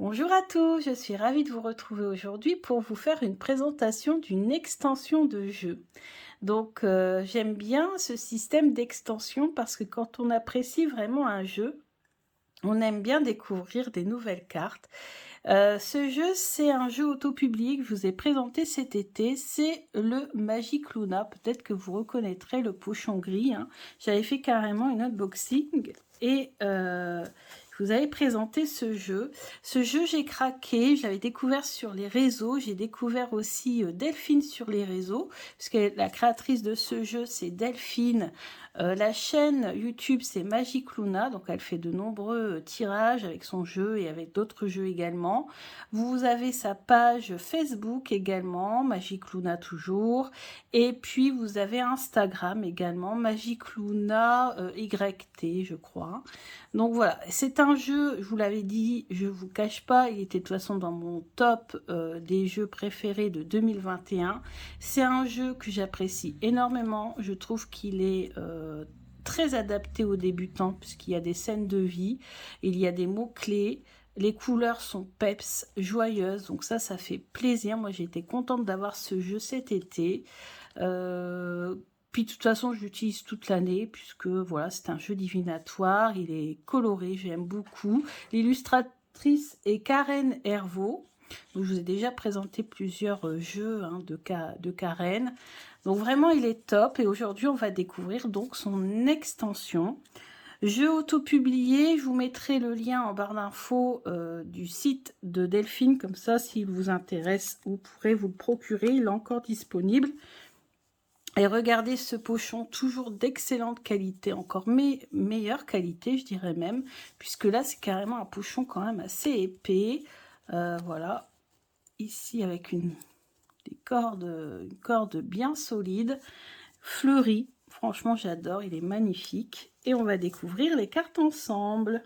Bonjour à tous, je suis ravie de vous retrouver aujourd'hui pour vous faire une présentation d'une extension de jeu. J'aime bien ce système d'extension parce que quand on apprécie vraiment un jeu, on aime bien découvrir des nouvelles cartes. Ce jeu, c'est un jeu auto-public, je vous ai présenté cet été, c'est le Magic Luna. Peut-être que vous reconnaîtrez le pochon gris, hein. J'avais fait carrément une unboxing et je vous avais présenté ce jeu. Ce jeu, j'ai craqué, je l'avais découvert sur les réseaux, j'ai découvert aussi Delphine sur les réseaux, puisque la créatrice de ce jeu, c'est Delphine. La chaîne YouTube, c'est Magic Luna, donc elle fait de nombreux tirages avec son jeu et avec d'autres jeux également. Vous avez sa page Facebook également, Magic Luna toujours, et puis vous avez Instagram également, Magic Luna YT, je crois. Donc voilà, c'est un jeu, je vous l'avais dit, je vous cache pas, il était de toute façon dans mon top des jeux préférés de 2021. C'est un jeu que j'apprécie énormément, je trouve qu'il est très adapté aux débutants puisqu'il y a des scènes de vie, il y a des mots-clés, les couleurs sont peps, joyeuses, donc ça fait plaisir. Moi j'ai été contente d'avoir ce jeu cet été. Puis de toute façon, je l'utilise toute l'année puisque voilà, c'est un jeu divinatoire, il est coloré, j'aime beaucoup. L'illustratrice est Karen Hervaux. Donc, je vous ai déjà présenté plusieurs jeux de Karen. Donc vraiment, il est top et aujourd'hui, on va découvrir donc son extension. Jeu auto-publié, je vous mettrai le lien en barre d'infos du site de Delphine, comme ça, s'il vous intéresse, vous pourrez vous le procurer, il est encore disponible. Et regardez ce pochon, toujours d'excellente qualité, encore meilleure qualité, je dirais même, puisque là, c'est carrément un pochon quand même assez épais. Voilà, ici avec une corde bien solide, fleurie. Franchement, j'adore, il est magnifique. Et on va découvrir les cartes ensemble.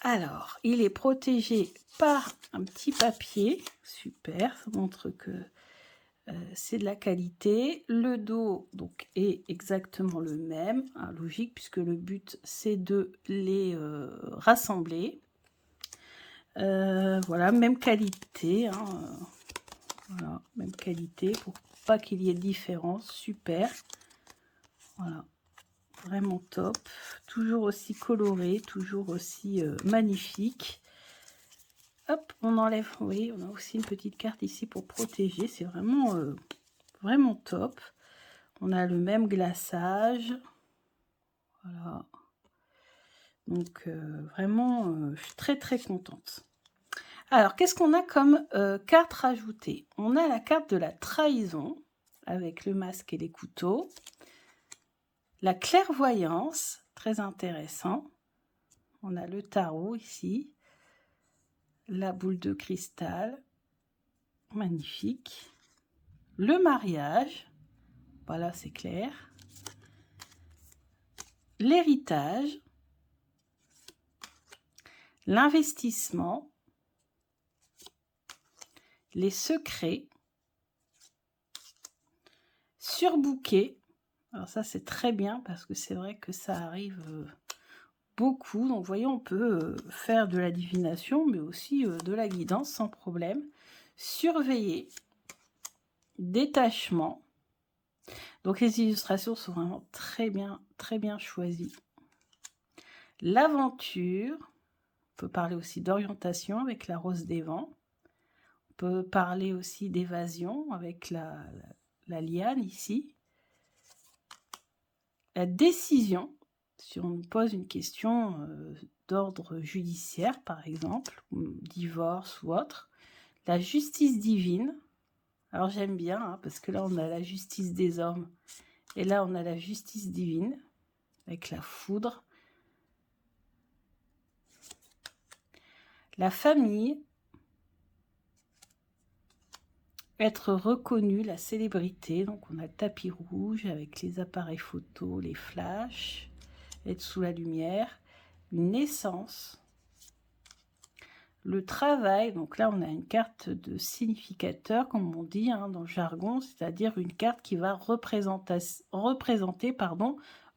Alors, il est protégé par un petit papier. Super, ça montre que c'est de la qualité. Le dos donc est exactement le même, hein, logique, puisque le but c'est de les rassembler. Voilà, même qualité, hein, voilà, même qualité pour pas qu'il y ait de différence. Super, voilà, vraiment top, toujours aussi coloré, toujours aussi magnifique. Hop, on enlève, oui, on a aussi une petite carte ici pour protéger, c'est vraiment vraiment top. On a le même glaçage, voilà. Donc vraiment, je suis très contente. Alors, qu'est-ce qu'on a comme carte rajoutée? On a la carte de la trahison, avec le masque et les couteaux. La clairvoyance, très intéressant. On a le tarot ici. La boule de cristal, magnifique. Le mariage, voilà, c'est clair. L'héritage. L'investissement. Les secrets. Surbooké. Alors ça, c'est très bien parce que c'est vrai que ça arrive beaucoup. Donc, vous voyez, on peut faire de la divination, mais aussi de la guidance sans problème. Surveiller. Détachement. Donc, les illustrations sont vraiment très bien choisies. L'aventure. On peut parler aussi d'orientation avec la rose des vents. On peut parler aussi d'évasion avec la liane ici. La décision, si on nous pose une question d'ordre judiciaire, par exemple, divorce ou autre. La justice divine. Alors j'aime bien, hein, parce que là on a la justice des hommes, et là on a la justice divine, avec la foudre. La famille. Être reconnu, la célébrité. Donc on a le tapis rouge avec les appareils photo, les flashs. Être sous la lumière. Une naissance. Le travail, donc là on a une carte de significateur, comme on dit hein, dans le jargon, c'est-à-dire une carte qui va représenter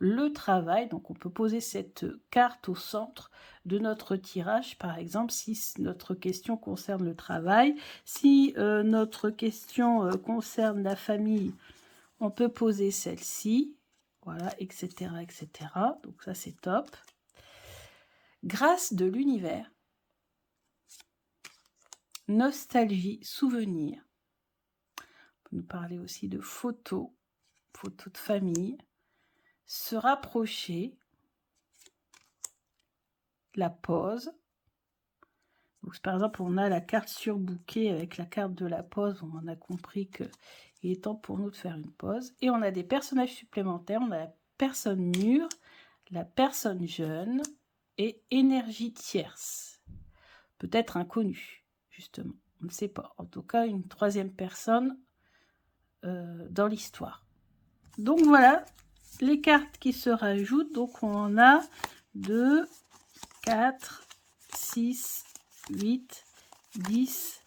le travail. Donc on peut poser cette carte au centre de notre tirage, par exemple, si notre question concerne le travail, si notre question concerne la famille, on peut poser celle-ci, voilà, etc., etc. Donc ça, c'est top. Grâce de l'univers, nostalgie, souvenir. On peut nous parler aussi de photos, photos de famille, se rapprocher, la pause. Donc, par exemple, on a la carte surbookée avec la carte de la pause. On a compris qu'il est temps pour nous de faire une pause. Et on a des personnages supplémentaires. On a la personne mûre, la personne jeune et énergie tierce. Peut-être inconnue, justement. On ne sait pas. En tout cas, une troisième personne dans l'histoire. Donc voilà les cartes qui se rajoutent. Donc on en a 2, 4, 6, 8, 10,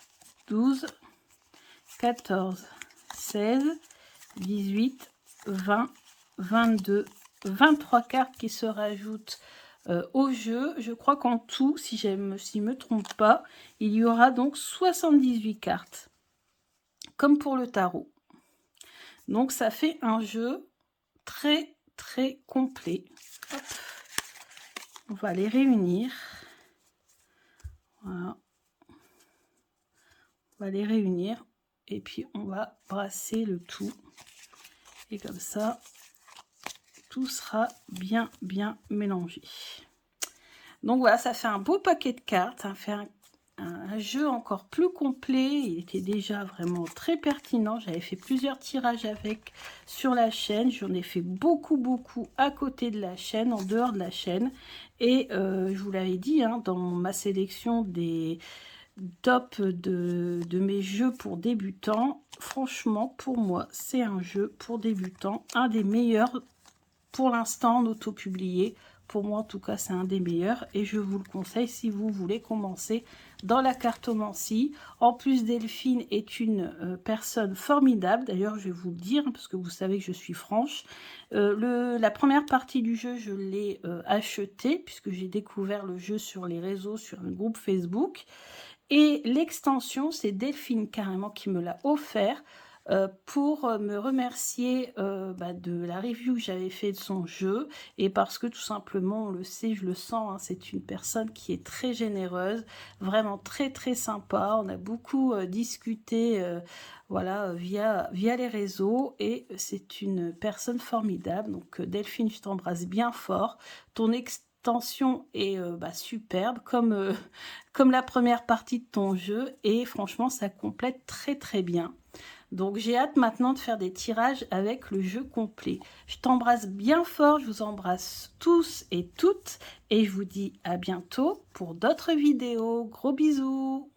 12, 14, 16, 18, 20, 22, 23 cartes qui se rajoutent au jeu. Je crois qu'en tout, si je ne me trompe pas, il y aura donc 78 cartes, comme pour le tarot. Donc ça fait un jeu très très complet. Hop. On va les réunir. Voilà. On va les réunir et puis on va brasser le tout. Et comme ça, tout sera bien mélangé. Donc voilà, ça fait un beau paquet de cartes. Ça fait un jeu encore plus complet. Il était déjà vraiment très pertinent. J'avais fait plusieurs tirages avec sur la chaîne. J'en ai fait beaucoup à côté de la chaîne, en dehors de la chaîne. Et je vous l'avais dit, hein, dans ma sélection des top de mes jeux pour débutants, franchement, pour moi, c'est un jeu pour débutants, un des meilleurs pour l'instant en auto-publié. Pour moi, en tout cas, c'est un des meilleurs et je vous le conseille si vous voulez commencer dans la cartomancie. En plus, Delphine est une personne formidable. D'ailleurs, je vais vous le dire, parce que vous savez que je suis franche. La première partie du jeu, je l'ai acheté, puisque j'ai découvert le jeu sur les réseaux, sur un groupe Facebook. Et l'extension, c'est Delphine carrément qui me l'a offert. Pour me remercier de la review que j'avais fait de son jeu et parce que tout simplement on le sait, je le sens, hein, c'est une personne qui est très généreuse, vraiment très sympa. On a beaucoup discuté voilà, via les réseaux et c'est une personne formidable. Donc Delphine, je t'embrasse bien fort. Ton extension est superbe comme la première partie de ton jeu et franchement ça complète très bien. Donc j'ai hâte maintenant de faire des tirages avec le jeu complet. Je t'embrasse bien fort, je vous embrasse tous et toutes et je vous dis à bientôt pour d'autres vidéos. Gros bisous!